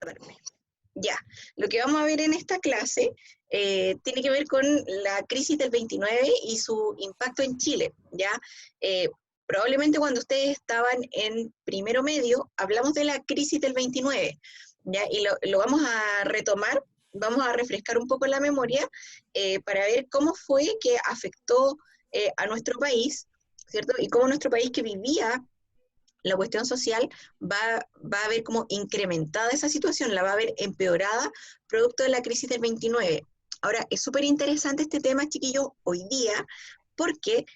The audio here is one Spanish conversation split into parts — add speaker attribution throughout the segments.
Speaker 1: acordarme. Ya, lo que vamos a ver en esta clase tiene que ver con la crisis del 29 y su impacto en Chile, ¿ya? Probablemente cuando ustedes estaban en primero medio, hablamos de la crisis del 29, ¿ya? Y lo vamos a retomar, vamos a refrescar un poco la memoria para ver cómo fue que afectó a nuestro país, ¿cierto? Y cómo nuestro país que vivía la cuestión social va a ver como incrementada esa situación, la va a ver empeorada producto de la crisis del 29. Ahora, es súper interesante este tema, chiquillos, hoy día, porque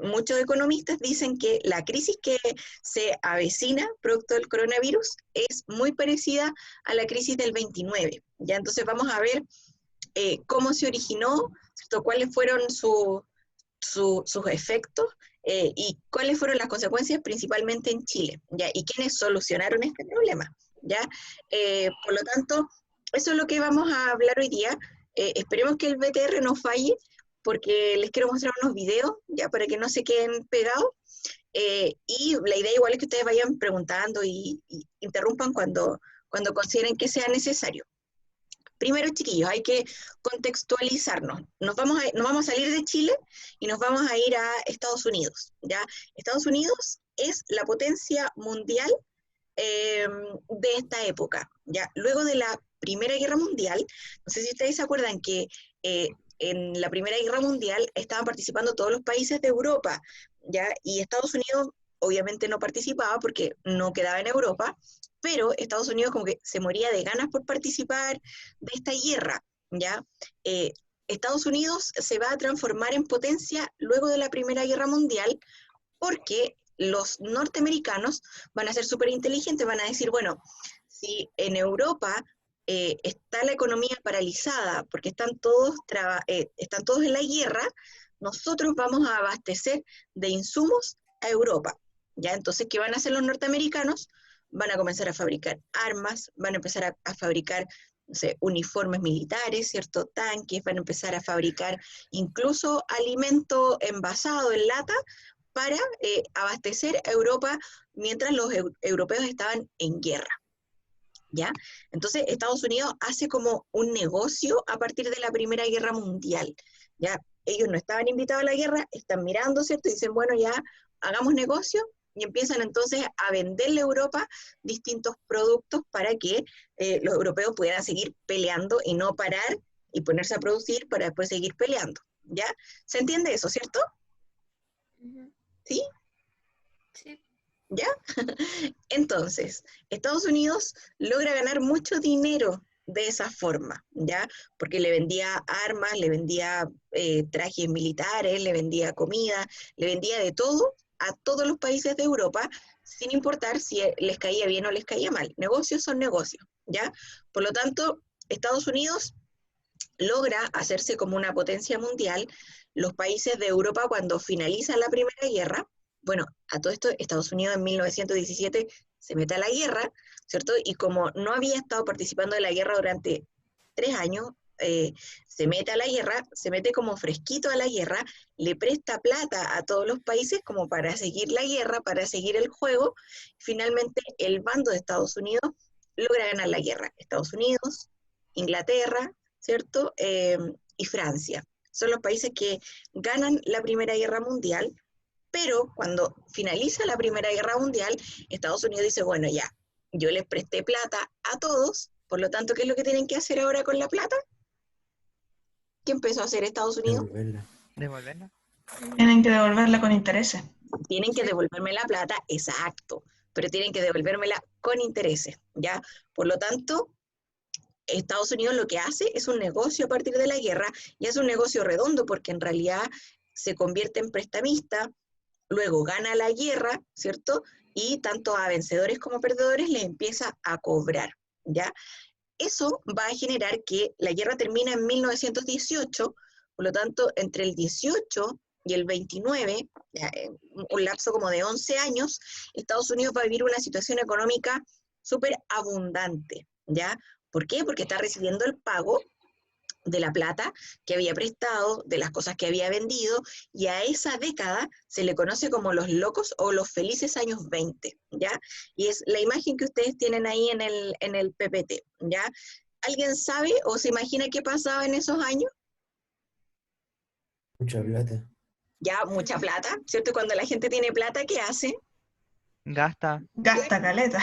Speaker 1: muchos economistas dicen que la crisis que se avecina producto del coronavirus es muy parecida a la crisis del 29. ¿Ya? Entonces vamos a ver cómo se originó, ¿cierto? Cuáles fueron sus efectos y cuáles fueron las consecuencias principalmente en Chile, ¿ya? Y quiénes solucionaron este problema, ¿ya? Por lo tanto, eso es lo que vamos a hablar hoy día. Esperemos que el BTR no falle, porque les quiero mostrar unos videos, ya, para que no se queden pegados. Y la idea igual es que ustedes vayan preguntando y interrumpan cuando consideren que sea necesario. Primero, chiquillos, hay que contextualizarnos. Nos vamos a salir de Chile y nos vamos a ir a Estados Unidos, ¿ya? Estados Unidos es la potencia mundial de esta época, ¿ya? Luego de la Primera Guerra Mundial, no sé si ustedes se acuerdan que en la Primera Guerra Mundial estaban participando todos los países de Europa, ¿ya? Y Estados Unidos obviamente no participaba porque no quedaba en Europa, pero Estados Unidos como que se moría de ganas por participar de esta guerra, ¿ya? Estados Unidos se va a transformar en potencia luego de la Primera Guerra Mundial porque los norteamericanos van a ser súper inteligentes, van a decir, bueno, si en Europa está la economía paralizada porque están todos en la guerra, nosotros vamos a abastecer de insumos a Europa, ¿ya? Entonces, ¿qué van a hacer los norteamericanos? Van a comenzar a fabricar armas, van a empezar a fabricar, no sé, uniformes militares, ¿cierto? Tanques, van a empezar a fabricar incluso alimento envasado en lata para abastecer a Europa mientras los europeos estaban en guerra, ¿ya? Entonces Estados Unidos hace como un negocio a partir de la Primera Guerra Mundial, ¿ya? Ellos no estaban invitados a la guerra, están mirando, ¿cierto? Y dicen, bueno, ya hagamos negocio, y empiezan entonces a venderle a Europa distintos productos para que los europeos pudieran seguir peleando y no parar y ponerse a producir para después seguir peleando, ¿ya? ¿Se entiende eso, cierto? ¿Sí?
Speaker 2: Sí.
Speaker 1: ¿Ya? Entonces, Estados Unidos logra ganar mucho dinero de esa forma, ¿ya? Porque le vendía armas, le vendía trajes militares, le vendía comida, le vendía de todo a todos los países de Europa, sin importar si les caía bien o les caía mal. Negocios son negocios, ¿ya? Por lo tanto, Estados Unidos logra hacerse como una potencia mundial. Los países de Europa, cuando finaliza la Primera Guerra, bueno, a todo esto Estados Unidos en 1917 se mete a la guerra, ¿cierto? Y como no había estado participando de la guerra durante 3 años, se mete a la guerra, se mete como fresquito a la guerra, le presta plata a todos los países como para seguir la guerra, para seguir el juego. Finalmente, el bando de Estados Unidos logra ganar la guerra. Estados Unidos, Inglaterra, ¿cierto? Y Francia. Son los países que ganan la Primera Guerra Mundial, pero cuando finaliza la Primera Guerra Mundial, Estados Unidos dice, bueno, ya, yo les presté plata a todos, por lo tanto, ¿qué es lo que tienen que hacer ahora con la plata? ¿Qué empezó a hacer Estados Unidos?
Speaker 3: Devolverla.
Speaker 2: ¿Devolverla?
Speaker 4: Tienen que devolverla con intereses.
Speaker 1: Tienen que
Speaker 2: Sí.
Speaker 1: devolverme la plata, exacto, pero tienen que devolvérmela con intereses, ¿ya? Por lo tanto, Estados Unidos lo que hace es un negocio a partir de la guerra, y es un negocio redondo porque en realidad se convierte en prestamista, luego gana la guerra, ¿cierto? Y tanto a vencedores como perdedores les empieza a cobrar, ¿ya? Eso va a generar que la guerra termina en 1918, por lo tanto, entre el 18 y el 29, un lapso como de 11 años, Estados Unidos va a vivir una situación económica súper abundante, ¿ya? ¿Por qué? Porque está recibiendo el pago de la plata que había prestado, de las cosas que había vendido, y a esa década se le conoce como los locos o los felices años 20, ¿ya? Y es la imagen que ustedes tienen ahí en el PPT, ¿ya? ¿Alguien sabe o se imagina qué pasaba en esos años?
Speaker 3: Mucha plata.
Speaker 1: Ya, mucha plata, ¿cierto? Cuando la gente tiene plata, ¿qué hace?
Speaker 2: Gasta.
Speaker 4: Gasta caleta.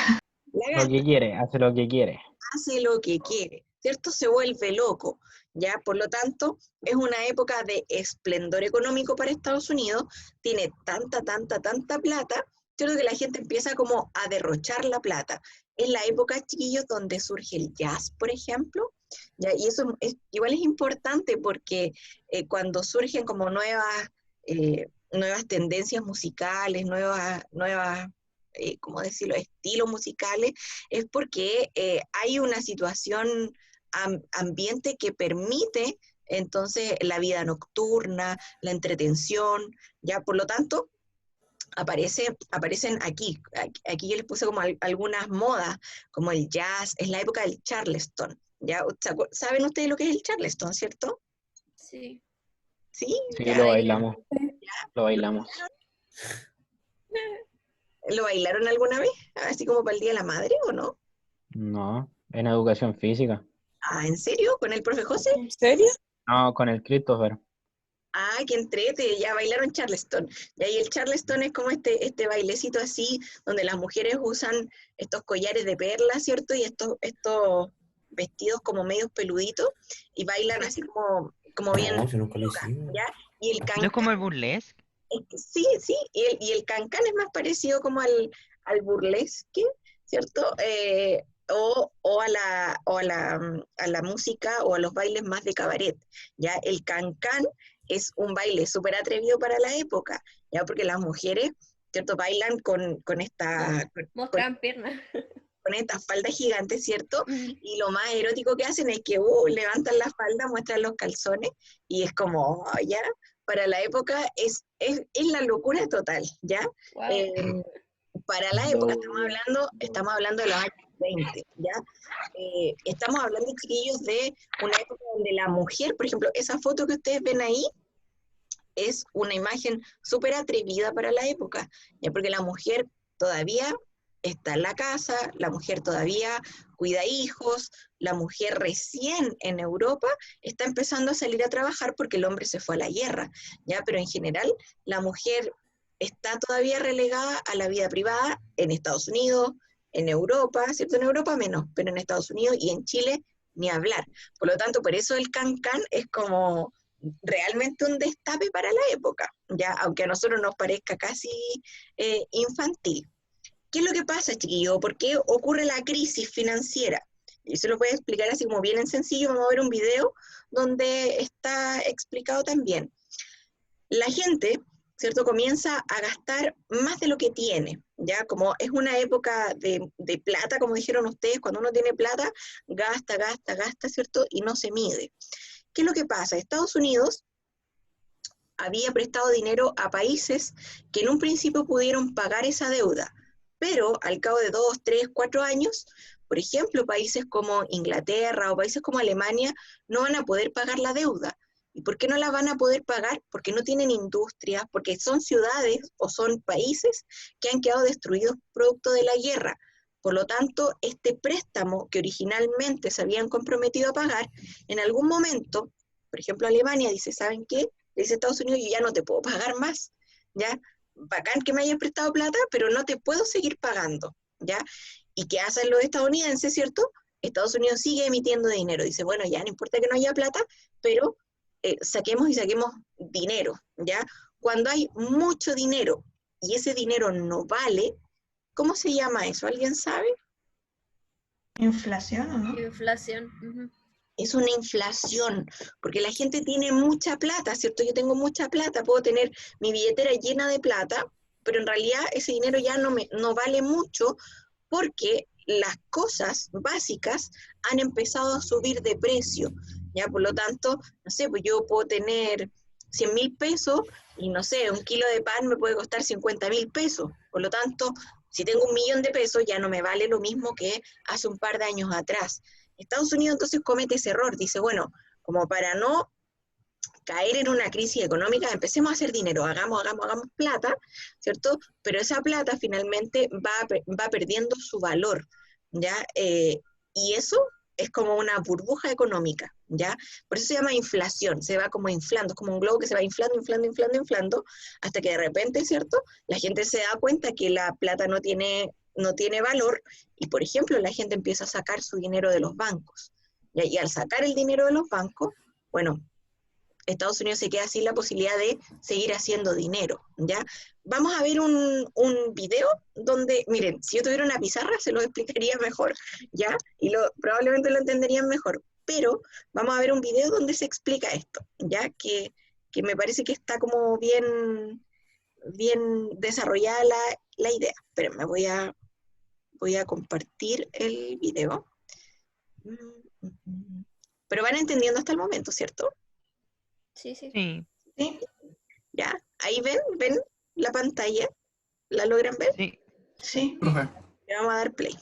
Speaker 1: La
Speaker 5: Lo que quiere, hace lo que quiere.
Speaker 1: hace lo que quiere, ¿cierto? Se vuelve loco, ¿ya? Por lo tanto, es una época de esplendor económico para Estados Unidos, tiene tanta plata, ¿cierto? Que la gente empieza como a derrochar la plata. Es la época, chiquillos, donde surge el jazz, por ejemplo, ¿ya? Y eso igual es importante porque cuando surgen como nuevas tendencias musicales, ¿cómo decirlo?, estilos musicales, es porque hay una situación ambiente que permite entonces la vida nocturna, la entretención, ya por lo tanto aparecen aquí yo les puse como algunas modas, como el jazz, es la época del Charleston, ¿ya? ¿Saben ustedes lo que es el Charleston, cierto?
Speaker 2: Sí.
Speaker 1: ¿Sí?
Speaker 5: Sí,
Speaker 1: Ya,
Speaker 5: lo bailamos. Lo bailamos.
Speaker 1: ¿lo bailaron alguna vez? Así como para el Día de la Madre, ¿o no?
Speaker 5: No, en educación física.
Speaker 1: Ah, ¿en serio? ¿Con el profe José?
Speaker 6: ¿En serio?
Speaker 5: No, con el Christopher.
Speaker 1: Ah, qué entrete, ya bailaron Charleston. Y ahí el Charleston es como este bailecito así, donde las mujeres usan estos collares de perlas, ¿cierto? Y estos vestidos como medios peluditos, y bailan así como bien
Speaker 3: No, eso nunca lo
Speaker 1: locas,
Speaker 3: hicimos.
Speaker 1: ¿ya? Y el
Speaker 2: ¿No es
Speaker 1: cancán,
Speaker 2: como el burlesque?
Speaker 1: sí, sí, y el cancán es más parecido como al burlesque, ¿cierto? A la música o a los bailes más de cabaret, ¿ya? El cancán es un baile súper atrevido para la época, ¿ya? Porque las mujeres, ¿cierto? Bailan
Speaker 2: Mostraban piernas.
Speaker 1: con estas faldas gigantes, ¿cierto?
Speaker 2: Mm.
Speaker 1: Y lo más erótico que hacen es que levantan la falda, muestran los calzones, y es como, oh, ya, para la época es la locura total, ¿ya?
Speaker 2: Wow.
Speaker 1: Para la época, estamos hablando de los años 20, ¿ya? Estamos hablando, chiquillos, de una época donde la mujer, por ejemplo, esa foto que ustedes ven ahí, es una imagen súper atrevida para la época, ¿ya? Porque la mujer todavía está en la casa, la mujer todavía cuida hijos, la mujer recién en Europa está empezando a salir a trabajar porque el hombre se fue a la guerra, ¿ya? Pero en general la mujer está todavía relegada a la vida privada en Estados Unidos, en Europa, ¿cierto? En Europa menos, pero en Estados Unidos y en Chile ni hablar. Por lo tanto, por eso el cancán es como realmente un destape para la época, ya, aunque a nosotros nos parezca casi infantil. ¿Qué es lo que pasa, chiquillo? ¿Por qué ocurre la crisis financiera? Y se lo voy a explicar así como bien en sencillo. Vamos a ver un video donde está explicado también. La gente, ¿cierto?, comienza a gastar más de lo que tiene, ¿ya? Como es una época de plata, como dijeron ustedes, cuando uno tiene plata, gasta, ¿cierto? Y no se mide. ¿Qué es lo que pasa? Estados Unidos había prestado dinero a países que en un principio pudieron pagar esa deuda, pero al cabo de 2, 3, 4 años, por ejemplo, países como Inglaterra o países como Alemania no van a poder pagar la deuda. ¿Y por qué no la van a poder pagar? Porque no tienen industrias, porque son ciudades o son países que han quedado destruidos producto de la guerra. Por lo tanto, este préstamo que originalmente se habían comprometido a pagar, en algún momento, por ejemplo, Alemania dice, ¿saben qué? Le dice a Estados Unidos, yo ya no te puedo pagar más, ¿ya? Bacán que me hayas prestado plata, pero no te puedo seguir pagando, ¿ya? ¿Y qué hacen los estadounidenses, cierto? Estados Unidos sigue emitiendo dinero, dice, bueno, ya no importa que no haya plata, pero saquemos dinero, ¿ya? Cuando hay mucho dinero y ese dinero no vale, ¿cómo se llama eso? ¿Alguien sabe?
Speaker 4: ¿Inflación o no?
Speaker 2: Inflación. Ujú.
Speaker 1: Es una inflación, porque la gente tiene mucha plata, ¿cierto? Yo tengo mucha plata, puedo tener mi billetera llena de plata, pero en realidad ese dinero ya no vale mucho porque las cosas básicas han empezado a subir de precio, ¿ya? Por lo tanto, no sé, pues yo puedo tener 100.000 pesos y no sé, un kilo de pan me puede costar 50.000 pesos. Por lo tanto, si tengo 1.000.000 de pesos ya no me vale lo mismo que hace un par de años atrás. Estados Unidos entonces comete ese error, dice, bueno, como para no caer en una crisis económica, empecemos a hacer dinero, hagamos plata, ¿cierto? Pero esa plata finalmente va perdiendo su valor, ¿ya? Y eso es como una burbuja económica, ¿ya? Por eso se llama inflación, se va como inflando, es como un globo que se va inflando, hasta que de repente, ¿cierto? La gente se da cuenta que la plata no tiene valor, y por ejemplo, la gente empieza a sacar su dinero de los bancos, ¿ya? Y al sacar el dinero de los bancos, bueno, Estados Unidos se queda sin la posibilidad de seguir haciendo dinero, ¿ya? Vamos a ver un video donde, miren, si yo tuviera una pizarra se lo explicaría mejor, ¿ya? Y probablemente lo entenderían mejor, pero vamos a ver un video donde se explica esto, ¿ya? Que me parece que está como bien desarrollada la idea. Espérenme, voy a compartir el video. Pero van entendiendo hasta el momento, ¿cierto?
Speaker 2: Sí, sí.
Speaker 3: Sí,
Speaker 4: Sí,
Speaker 1: ¿Ya? Ahí ven la pantalla, ¿la logran ver?
Speaker 3: sí.
Speaker 4: sí, profe.
Speaker 1: Le vamos a dar play.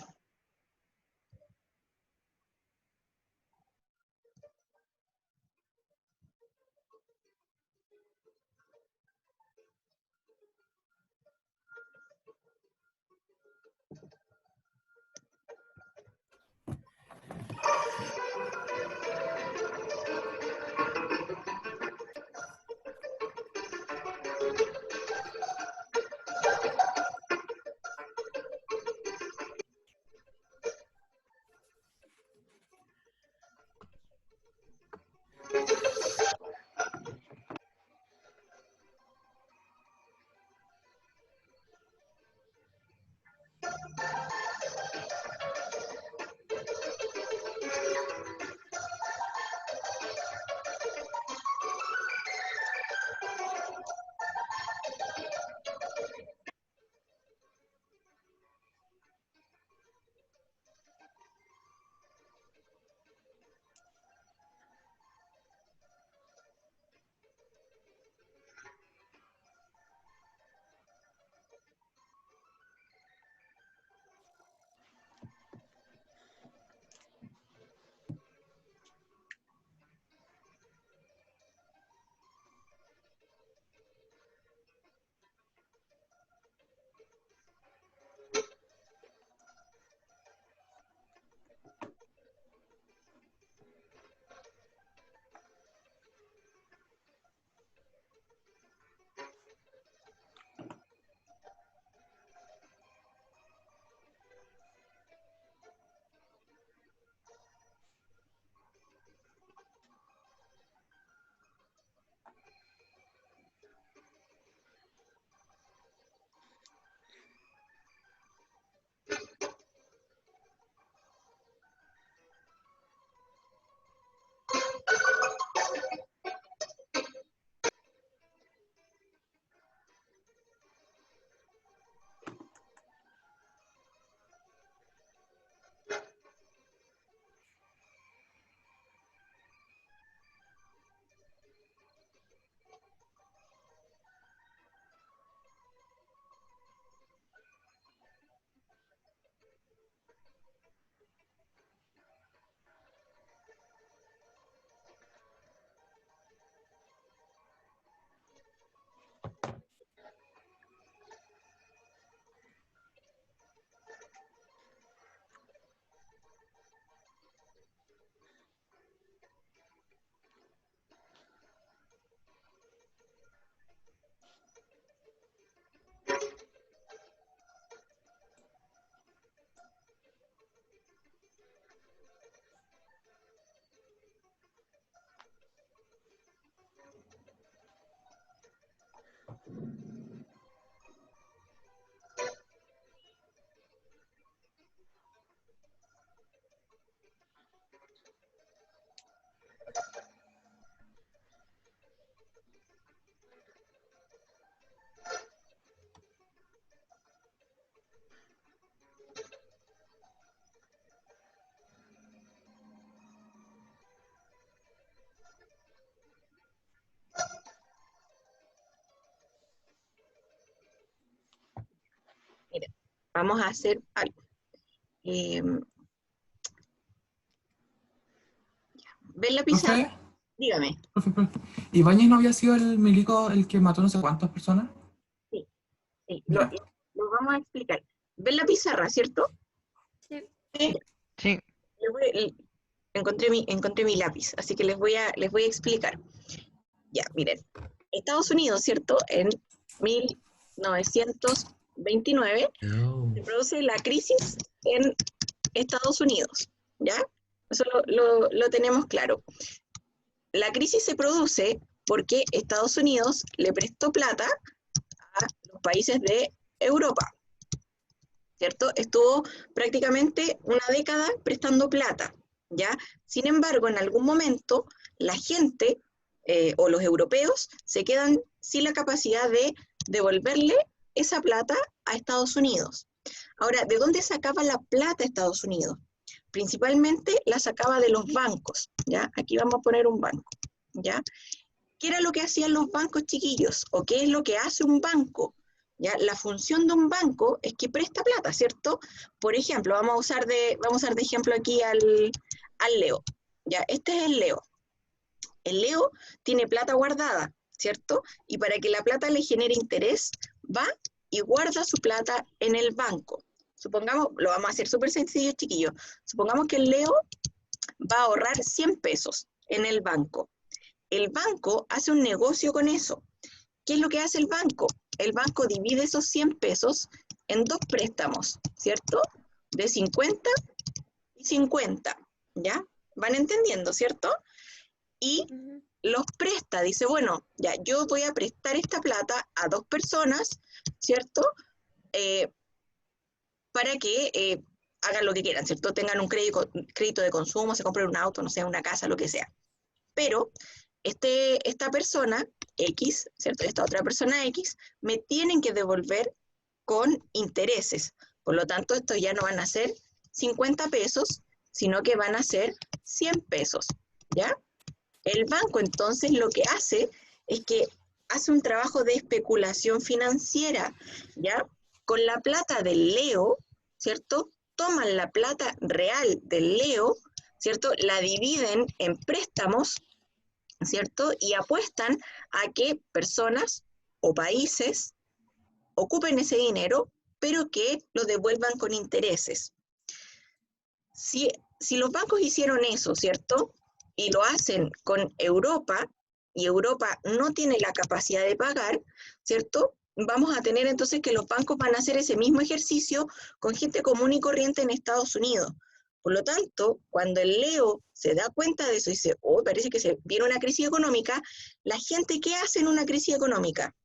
Speaker 1: Miren, vamos a hacer algo. ¿Ven la pizarra?
Speaker 6: Profe,
Speaker 1: Dígame.
Speaker 3: ¿Ibáñez no había sido el milico el que mató no sé cuántas personas?
Speaker 1: Sí,
Speaker 3: Ya.
Speaker 1: lo vamos a explicar. ¿Ven la pizarra, cierto?
Speaker 2: Sí.
Speaker 6: Sí.
Speaker 1: Encontré mi lápiz, así que les voy a explicar. Ya, miren. Estados Unidos, ¿cierto? En 1929 se produce la crisis en Estados Unidos, ¿ya? Eso lo tenemos claro. La crisis se produce porque Estados Unidos le prestó plata a los países de Europa, ¿cierto? Estuvo prácticamente una década prestando plata, ¿ya? Sin embargo, en algún momento, la gente o los europeos se quedan sin la capacidad de devolverle esa plata a Estados Unidos. Ahora, ¿de dónde sacaba la plata Estados Unidos? Principalmente la sacaba de los bancos, ¿ya? Aquí vamos a poner un banco, ¿ya? ¿Qué era lo que hacían los bancos, chiquillos? ¿O qué es lo que hace un banco? ¿Ya? La función de un banco es que presta plata, ¿cierto? Por ejemplo, vamos a usar de ejemplo aquí al Leo. ¿Ya? Este es el Leo. El Leo tiene plata guardada, ¿cierto? Y para que la plata le genere interés, va y guarda su plata en el banco. Supongamos, lo vamos a hacer súper sencillo, chiquillos. Supongamos que el Leo va a ahorrar 100 pesos en el banco. El banco hace un negocio con eso. ¿Qué es lo que hace el banco? El banco divide esos 100 pesos en dos préstamos, ¿cierto? De 50 y 50, ¿ya? ¿Van entendiendo, cierto? Y los presta, dice, bueno, ya, yo voy a prestar esta plata a dos personas, ¿cierto? Para que hagan lo que quieran, ¿cierto? Tengan un crédito de consumo, se compren un auto, no sé, una casa, lo que sea. Pero esta persona X, ¿cierto? Esta otra persona X, me tienen que devolver con intereses. Por lo tanto, estos ya no van a ser 50 pesos, sino que van a ser 100 pesos, ¿ya? El banco, entonces, lo que hace es que hace un trabajo de especulación financiera, ¿ya? Con la plata del Leo, ¿cierto? Toman la plata real del Leo, ¿cierto? La dividen en préstamos, ¿cierto? Y apuestan a que personas o países ocupen ese dinero, pero que lo devuelvan con intereses. Si los bancos hicieron eso, ¿cierto? Y lo hacen con Europa, y Europa no tiene la capacidad de pagar, ¿cierto? Vamos a tener entonces que los bancos van a hacer ese mismo ejercicio con gente común y corriente en Estados Unidos. Por lo tanto, cuando el Leo se da cuenta de eso y dice, oh, parece que se viene una crisis económica, la gente, ¿qué hace en una crisis económica?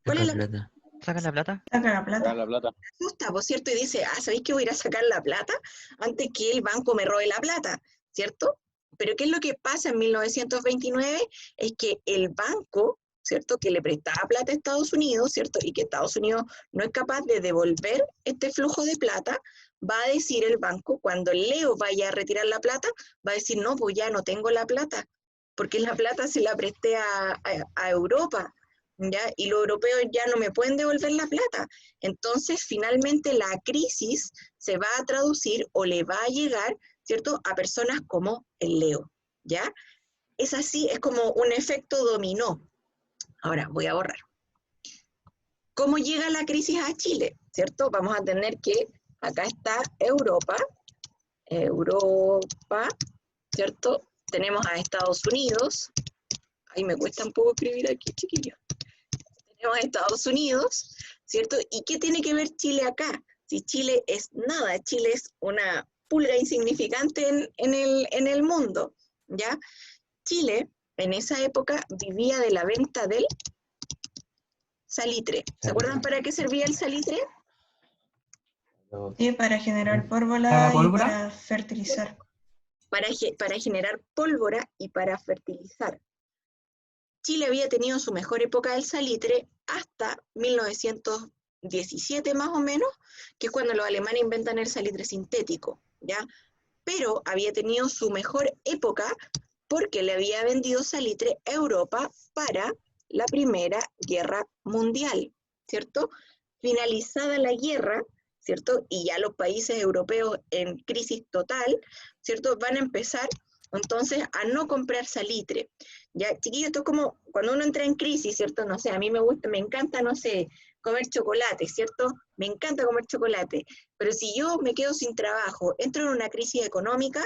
Speaker 1: ¿Cuál es la
Speaker 6: plata. ¿Sacan la plata?
Speaker 4: Saca la plata.
Speaker 5: Sacar la plata.
Speaker 1: asusta, por cierto? Y dice, ¿sabéis que voy a ir a sacar la plata antes que el banco me robe la plata? ¿Cierto? Pero ¿qué es lo que pasa en 1929? Es que el banco, ¿cierto? Que le prestaba plata a Estados Unidos, ¿cierto? Y que Estados Unidos no es capaz de devolver este flujo de plata, va a decir el banco, cuando Leo vaya a retirar la plata, va a decir, no, pues ya no tengo la plata, porque la plata se la presté a Europa, ¿ya? Y los europeos ya no me pueden devolver la plata. Entonces, finalmente, la crisis se va a traducir o le va a llegar, ¿cierto?, a personas como el Leo, ¿ya? Es así, es como un efecto dominó. Ahora, voy a borrar. ¿Cómo llega la crisis a Chile? ¿Cierto? Vamos a tener que, acá está Europa, ¿cierto? Tenemos a Estados Unidos. Ay, me cuesta un poco escribir aquí, chiquillos. Tenemos a Estados Unidos, ¿cierto? ¿Y qué tiene que ver Chile acá? Si Chile es nada, Chile es una pulga insignificante en el mundo, ¿ya? Chile, en esa época, vivía de la venta del salitre. ¿Se acuerdan para qué servía el salitre?
Speaker 4: Sí, para generar
Speaker 3: ¿Para
Speaker 4: pólvora y
Speaker 3: pólvora?
Speaker 4: para fertilizar.
Speaker 1: Para generar pólvora y para fertilizar. Chile había tenido su mejor época del salitre hasta 1917 más o menos, que es cuando los alemanes inventan el salitre sintético, ¿ya? Pero había tenido su mejor época porque le había vendido salitre a Europa para la Primera Guerra Mundial, ¿cierto? Finalizada la guerra, ¿cierto? Y ya los países europeos en crisis total, ¿cierto? Van a empezar entonces a no comprar salitre. Ya, chiquillos, esto es como cuando uno entra en crisis, ¿cierto? No sé, a mí me gusta, me encanta, no sé, comer chocolate, ¿cierto? Me encanta comer chocolate, pero si yo me quedo sin trabajo, entro en una crisis económica,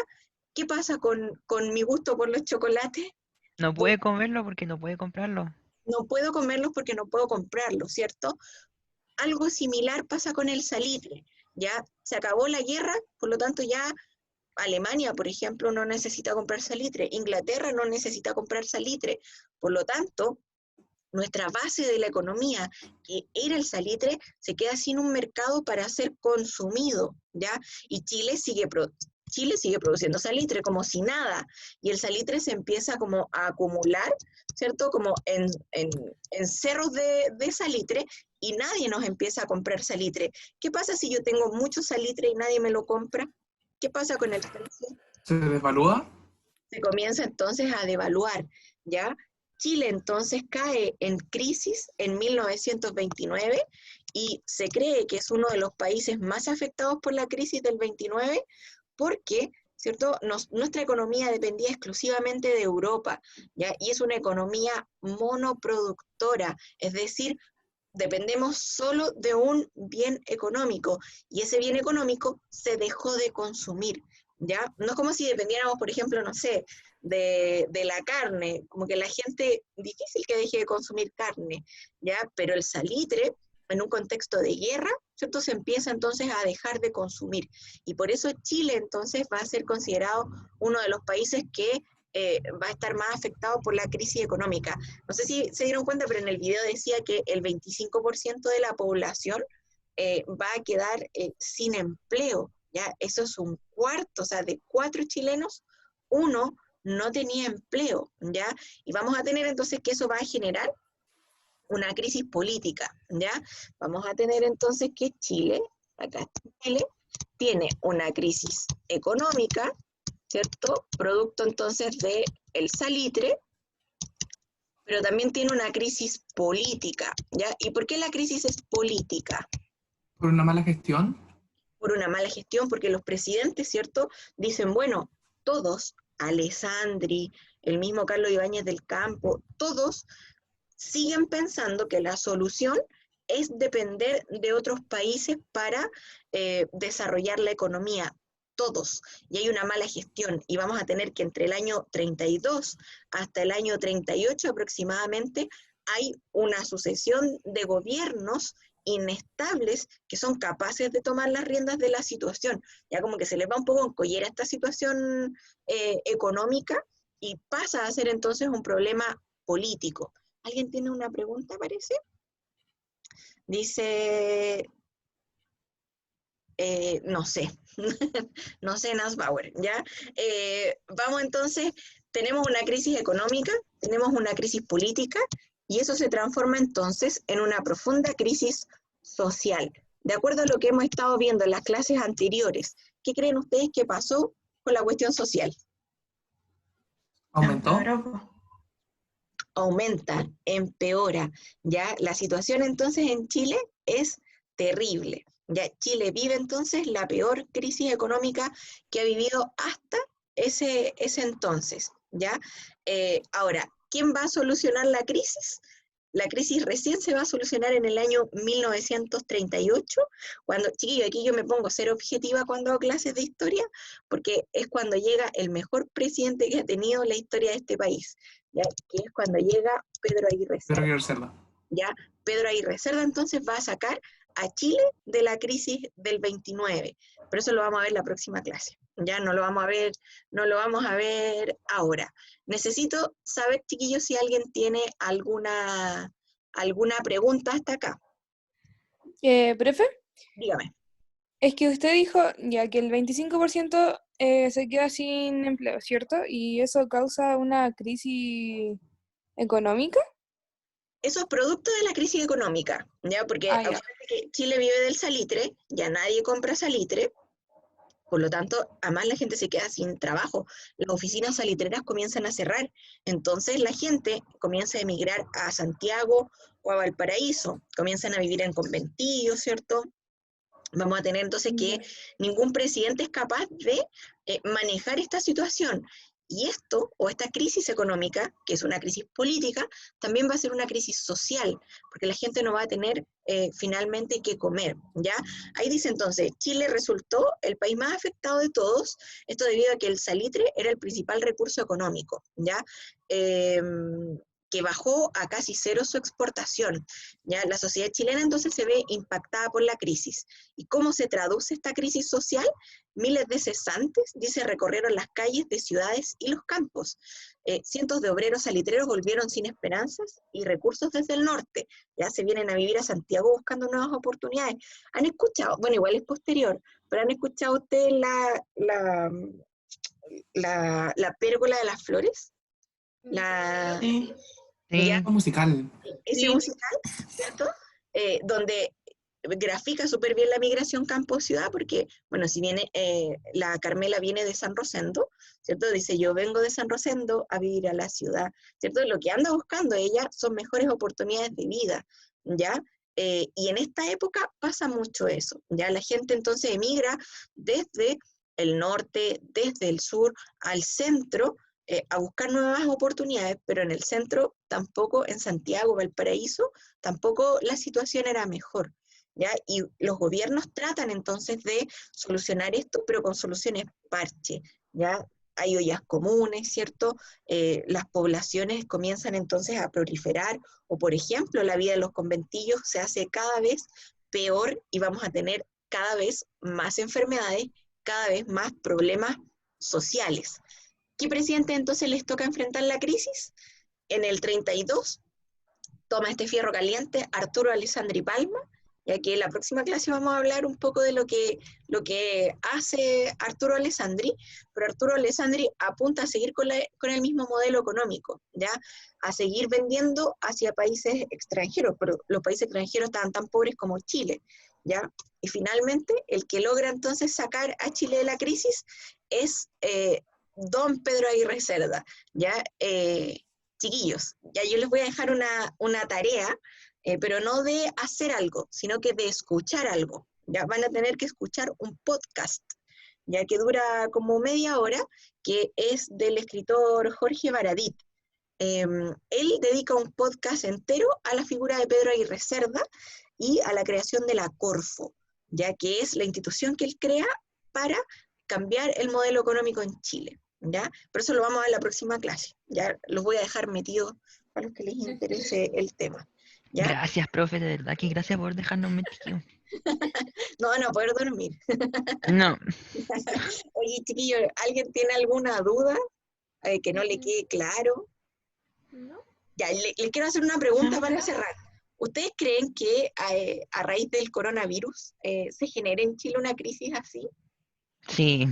Speaker 1: ¿qué pasa con mi gusto por los chocolates?
Speaker 6: No puede comerlo porque no puede comprarlo.
Speaker 1: No puedo comerlos porque no puedo comprarlos, ¿cierto? Algo similar pasa con el salitre, ¿ya? Se acabó la guerra, por lo tanto ya Alemania, por ejemplo, no necesita comprar salitre, Inglaterra no necesita comprar salitre, por lo tanto, nuestra base de la economía, que era el salitre, se queda sin un mercado para ser consumido, ¿ya? Y Chile sigue produciendo salitre como si nada, y el salitre se empieza como a acumular, ¿cierto? Como en cerros de salitre, y nadie nos empieza a comprar salitre. ¿Qué pasa si yo tengo mucho salitre y nadie me lo compra? ¿Qué pasa con el precio?
Speaker 3: ¿Se desvalúa?
Speaker 1: Se comienza entonces a devaluar, ¿ya? Chile entonces cae en crisis en 1929 y se cree que es uno de los países más afectados por la crisis del 29 porque, ¿cierto? Nuestra economía dependía exclusivamente de Europa, ¿ya? Y es una economía monoproductora, es decir, dependemos solo de un bien económico y ese bien económico se dejó de consumir, ¿ya? No es como si dependiéramos, por ejemplo, no sé, de la carne, como que la gente, difícil que deje de consumir carne, ¿ya? Pero el salitre, en un contexto de guerra, ¿cierto? Se empieza entonces a dejar de consumir. Y por eso Chile entonces va a ser considerado uno de los países que va a estar más afectado por la crisis económica. No sé si se dieron cuenta, pero en el video decía que el 25% de la población va a quedar sin empleo, ¿ya? Eso es un cuarto, o sea, de 4 chilenos, 1 no tenía empleo, ¿ya? Y vamos a tener entonces que eso va a generar una crisis política, ¿ya? Vamos a tener entonces que Chile, acá está Chile, tiene una crisis económica, ¿cierto? Producto entonces del salitre, pero también tiene una crisis política, ¿ya? ¿Y por qué la crisis es política?
Speaker 3: ¿Por una mala gestión?
Speaker 1: Por una mala gestión, porque los presidentes, ¿cierto? Dicen, bueno, todos, Alessandri, el mismo Carlos Ibáñez del Campo, todos siguen pensando que la solución es depender de otros países para desarrollar la economía, todos, y hay una mala gestión, y vamos a tener que entre el año 32 hasta el año 38 aproximadamente, hay una sucesión de gobiernos inestables que son capaces de tomar las riendas de la situación, ya como que se les va un poco en collera esta situación económica, y pasa a ser entonces un problema político. ¿Alguien tiene una pregunta, parece? Dice, no sé, no sé, Nasbauer, ¿ya? Vamos entonces, tenemos una crisis económica, tenemos una crisis política, y eso se transforma entonces en una profunda crisis social. De acuerdo a lo que hemos estado viendo en las clases anteriores, ¿qué creen ustedes que pasó con la cuestión social?
Speaker 3: ¿Aumentó?
Speaker 1: Aumenta, empeora, ¿ya? La situación entonces en Chile es terrible, ¿ya? Chile vive entonces la peor crisis económica que ha vivido hasta ese entonces, ¿ya? Ahora, ¿quién va a solucionar la crisis? La crisis recién se va a solucionar en el año 1938, cuando, chiquillo, aquí yo me pongo a ser objetiva cuando hago clases de historia, porque es cuando llega el mejor presidente que ha tenido la historia de este país, ¿ya? Que es cuando llega Pedro Aguirre Cerda. ¿Ya? Pedro Aguirre Cerda entonces va a sacar a Chile de la crisis del 29, pero eso lo vamos a ver la próxima clase, ya no lo vamos a ver ahora. Necesito saber, chiquillos, si alguien tiene alguna pregunta hasta acá.
Speaker 2: Profe,
Speaker 1: Dígame.
Speaker 2: es que usted dijo ya que el 25% se queda sin empleo, ¿cierto? ¿Y eso causa una crisis económica?
Speaker 1: Eso es producto de la crisis económica, ¿ya? Porque acuérdense que Chile vive del salitre, ya nadie compra salitre, por lo tanto, además la gente se queda sin trabajo, las oficinas salitreras comienzan a cerrar, entonces la gente comienza a emigrar a Santiago o a Valparaíso, comienzan a vivir en conventillos, ¿cierto? Vamos a tener entonces que ningún presidente es capaz de manejar esta situación, Y esto, o esta crisis económica, que es una crisis política, también va a ser una crisis social, porque la gente no va a tener finalmente qué comer, ¿ya? Ahí dice entonces, Chile resultó el país más afectado de todos, esto debido a que el salitre era el principal recurso económico, ¿ya? Que bajó a casi cero su exportación, ¿ya? La sociedad chilena entonces se ve impactada por la crisis. ¿Y cómo se traduce esta crisis social? Miles de cesantes, dice, recorrieron las calles de ciudades y los campos. Cientos de obreros salitreros volvieron sin esperanzas y recursos desde el norte. Ya se vienen a vivir a Santiago buscando nuevas oportunidades. ¿Han escuchado? Bueno, igual es posterior, pero ¿han escuchado ustedes la pérgola de las flores?
Speaker 4: Sí.
Speaker 6: Sí,
Speaker 1: Ya,
Speaker 3: Musical.
Speaker 1: ese
Speaker 2: Sí.
Speaker 1: musical, ¿cierto? Donde grafica súper bien la migración campo-ciudad, porque, bueno, si viene, la Carmela viene de San Rosendo, ¿cierto? Dice, yo vengo de San Rosendo a vivir a la ciudad, ¿cierto? Lo que anda buscando ella son mejores oportunidades de vida, ¿ya? Y en esta época pasa mucho eso, ¿ya? La gente entonces emigra desde el norte, desde el sur, al centro, a buscar nuevas oportunidades, pero en el centro tampoco, en Santiago, Valparaíso, tampoco la situación era mejor, ¿ya? Y los gobiernos tratan entonces de solucionar esto, pero con soluciones parche, ¿ya? Hay ollas comunes, ¿cierto? Las poblaciones comienzan entonces a proliferar, o por ejemplo, la vida de los conventillos se hace cada vez peor y vamos a tener cada vez más enfermedades, cada vez más problemas sociales. ¿Qué presidente entonces les toca enfrentar la crisis? En el 32 toma este fierro caliente Arturo Alessandri Palma, ya que en la próxima clase vamos a hablar un poco de lo que hace Arturo Alessandri, pero Arturo Alessandri apunta a seguir con el mismo modelo económico, ¿ya? A seguir vendiendo hacia países extranjeros, pero los países extranjeros estaban tan pobres como Chile, ¿ya? Y finalmente, el que logra entonces sacar a Chile de la crisis es don Pedro Aguirre Cerda, ¿ya? Chiquillos, ya yo les voy a dejar una tarea, pero no de hacer algo, sino que de escuchar algo. Ya van a tener que escuchar un podcast, ya que dura como media hora, que es del escritor Jorge Baradit. Él dedica un podcast entero a la figura de Pedro Aguirre Cerda y a la creación de la Corfo, ya que es la institución que él crea para cambiar el modelo económico en Chile, ¿ya? Por eso lo vamos a ver en la próxima clase, ya los voy a dejar metidos para los que les interese el tema, ¿ya?
Speaker 6: gracias, profe, de verdad que gracias por dejarnos metidos.
Speaker 1: No van a poder dormir.
Speaker 6: No,
Speaker 1: Oye, chiquillos, ¿alguien tiene alguna duda que no le quede claro?
Speaker 2: ¿No?
Speaker 1: Ya, le quiero hacer una pregunta para cerrar. ¿Ustedes creen que a raíz del coronavirus se genere en Chile una crisis así?
Speaker 6: sí,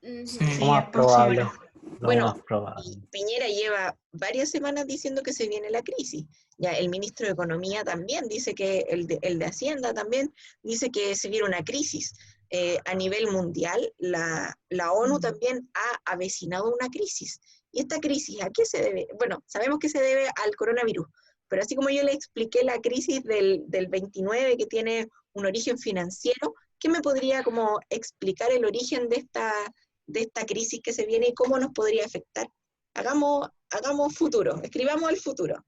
Speaker 3: Sí.
Speaker 4: Sí,
Speaker 5: Lo más
Speaker 4: es
Speaker 5: probable.
Speaker 4: posible.
Speaker 5: Lo
Speaker 1: Bueno,
Speaker 5: más probable.
Speaker 1: Piñera lleva varias semanas diciendo que se viene la crisis. Ya el ministro de Economía también dice que, el de Hacienda también dice que se viene una crisis. A nivel mundial, la ONU también ha avecinado una crisis. ¿Y esta crisis a qué se debe? Bueno, sabemos que se debe al coronavirus, pero así como yo le expliqué la crisis del 29 que tiene un origen financiero, ¿qué me podría como explicar el origen de esta crisis que se viene y cómo nos podría afectar? Hagamos futuro, escribamos el futuro.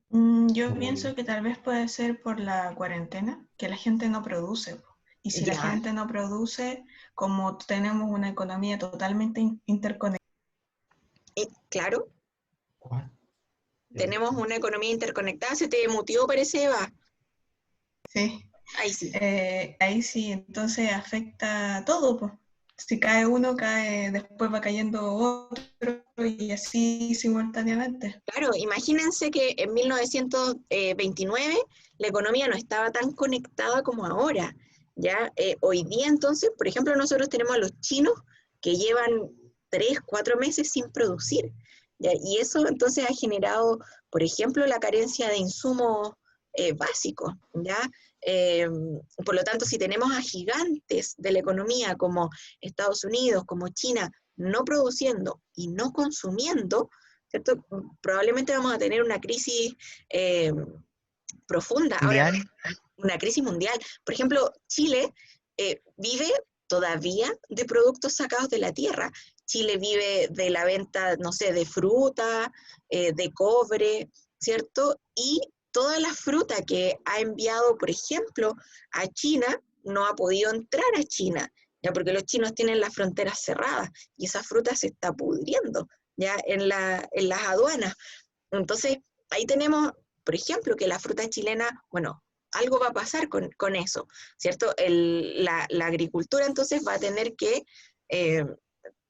Speaker 4: Yo pienso que tal vez puede ser por la cuarentena, que la gente no produce. Y si la
Speaker 1: Ya.
Speaker 4: gente no produce, como tenemos una economía totalmente interconectada,
Speaker 1: Claro,
Speaker 3: ¿Cuál?
Speaker 1: tenemos una economía interconectada. Se te mutió, parece, Eva.
Speaker 4: sí,
Speaker 1: Ahí sí.
Speaker 4: ahí sí, entonces afecta todo, pues. Si cae uno, después va cayendo otro y así simultáneamente.
Speaker 1: Claro, imagínense que en 1929 la economía no estaba tan conectada como ahora. Ya hoy día entonces, por ejemplo, nosotros tenemos a los chinos que llevan 3, 4 meses sin producir. ¿Ya? Y eso entonces ha generado, por ejemplo, la carencia de insumos básicos. ¿Ya? Por lo tanto, si tenemos a gigantes de la economía como Estados Unidos, como China, no produciendo y no consumiendo, ¿cierto? Probablemente vamos a tener una crisis profunda. Ahora,
Speaker 6: mundial.
Speaker 1: una crisis mundial. Por ejemplo, Chile vive todavía de productos sacados de la tierra. Chile vive de la venta, no sé, de fruta, de cobre, ¿cierto? Y toda la fruta que ha enviado, por ejemplo, a China, no ha podido entrar a China, ya porque los chinos tienen las fronteras cerradas y esa fruta se está pudriendo ya en las aduanas. Entonces, ahí tenemos, por ejemplo, que la fruta chilena, bueno, algo va a pasar con eso, ¿cierto? La agricultura entonces va a tener que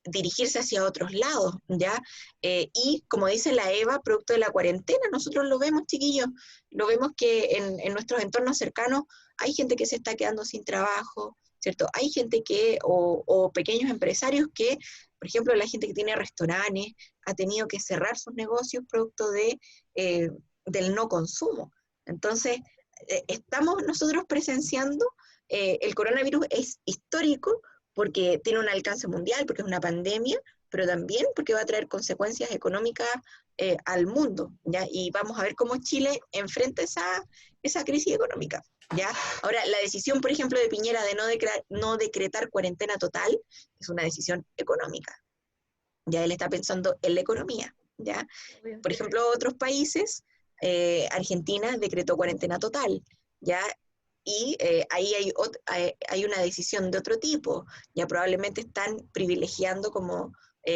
Speaker 1: dirigirse hacia otros lados, ¿ya? Y como dice la Eva, producto de la cuarentena, nosotros lo vemos, chiquillos, lo vemos que en nuestros entornos cercanos hay gente que se está quedando sin trabajo, ¿cierto? Hay gente o pequeños empresarios que, por ejemplo, la gente que tiene restaurantes, ha tenido que cerrar sus negocios producto del no consumo. Entonces, estamos nosotros presenciando, el coronavirus es histórico, porque tiene un alcance mundial, porque es una pandemia, pero también porque va a traer consecuencias económicas al mundo, ¿ya? Y vamos a ver cómo Chile enfrenta esa crisis económica, ¿ya? Ahora, la decisión, por ejemplo, de Piñera de no decretar cuarentena total es una decisión económica, ya él está pensando en la economía, ¿ya? Por ejemplo, otros países, Argentina decretó cuarentena total, ¿ya? Y ahí hay una decisión de otro tipo, ya probablemente están privilegiando como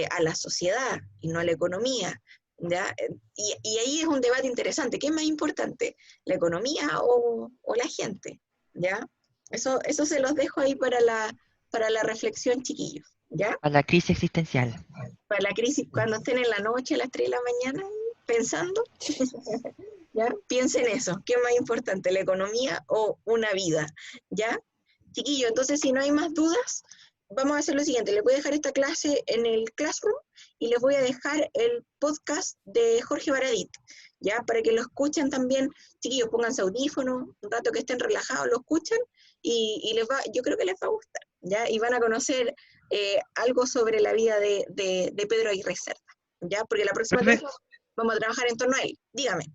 Speaker 1: a la sociedad y no a la economía, ¿ya? Y ahí es un debate interesante, ¿qué es más importante, la economía o la gente? ¿Ya? Eso se los dejo ahí para la reflexión, chiquillos, ¿ya?
Speaker 6: A la crisis existencial.
Speaker 1: Para la crisis, cuando estén en la noche a las 3 de la mañana pensando, ¿ya? Piensen eso, ¿qué es más importante, la economía o una vida? ¿Ya? Chiquillo, entonces si no hay más dudas, vamos a hacer lo siguiente, les voy a dejar esta clase en el Classroom y les voy a dejar el podcast de Jorge Baradit, ¿ya? Para que lo escuchen también, chiquillos, pónganse audífonos, un rato que estén relajados, lo escuchan y yo creo que les va a gustar, ¿ya? Y van a conocer algo sobre la vida de Pedro Aguirre Cerda, ¿ya? Porque la próxima
Speaker 6: Profe,
Speaker 1: clase vamos a trabajar en torno a él. Dígame.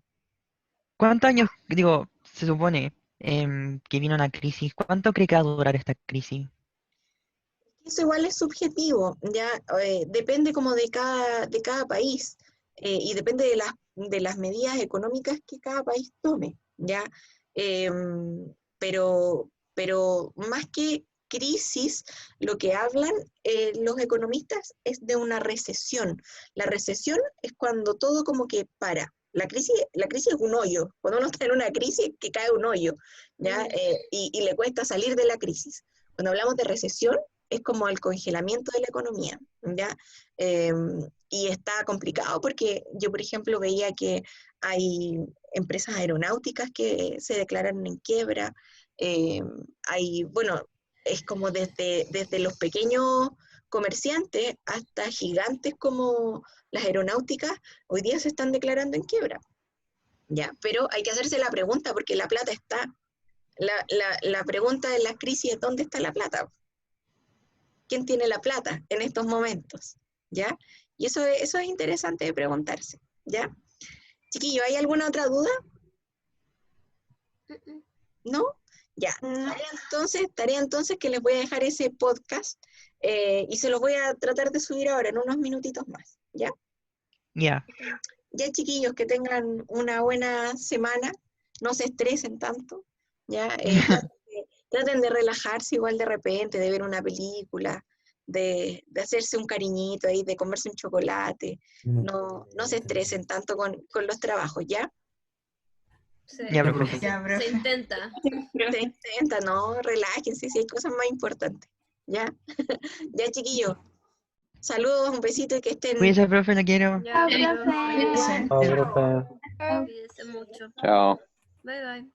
Speaker 6: ¿cuántos años, digo, se supone que vino una crisis? ¿Cuánto cree que va a durar esta crisis?
Speaker 1: Eso igual es subjetivo, ya depende como de cada país y depende de las medidas económicas que cada país tome, ya. Pero más que crisis, lo que hablan los economistas es de una recesión. La recesión es cuando todo como que para. La crisis es un hoyo. Cuando uno está en una crisis, que cae un hoyo, ¿ya? Y le cuesta salir de la crisis. Cuando hablamos de recesión, es como el congelamiento de la economía, ¿ya? Y está complicado porque yo, por ejemplo, veía que hay empresas aeronáuticas que se declararon en quiebra, bueno, es como desde los pequeños comerciantes hasta gigantes como las aeronáuticas, hoy día se están declarando en quiebra, ¿ya? Pero hay que hacerse la pregunta porque la plata está. La pregunta de la crisis es ¿dónde está la plata? ¿Quién tiene la plata en estos momentos? ¿Ya? Y eso es interesante de preguntarse, ¿ya? Chiquillo, ¿hay alguna otra duda? ¿No? Ya. Tarea entonces que les voy a dejar ese podcast y se los voy a tratar de subir ahora en unos minutitos más, ¿ya?
Speaker 6: Ya.
Speaker 1: Ya, chiquillos, que tengan una buena semana, no se estresen tanto, ¿ya? Traten de relajarse igual de repente, de ver una película, de hacerse un cariñito ahí, de comerse un chocolate, no se estresen tanto con los trabajos, ¿ya?
Speaker 6: Ya, profe.
Speaker 4: Ya, profe.
Speaker 7: Se intenta.
Speaker 1: Se intenta, no, relájense, si hay cosas más importantes, ¿ya? Ya, chiquillos, saludos, un besito y que estén...
Speaker 6: Cuídese, profe, lo quiero.
Speaker 7: Ya,
Speaker 4: Cuídense.
Speaker 5: Chao, profe.
Speaker 7: cuídese mucho.
Speaker 5: Chao.
Speaker 7: Bye bye.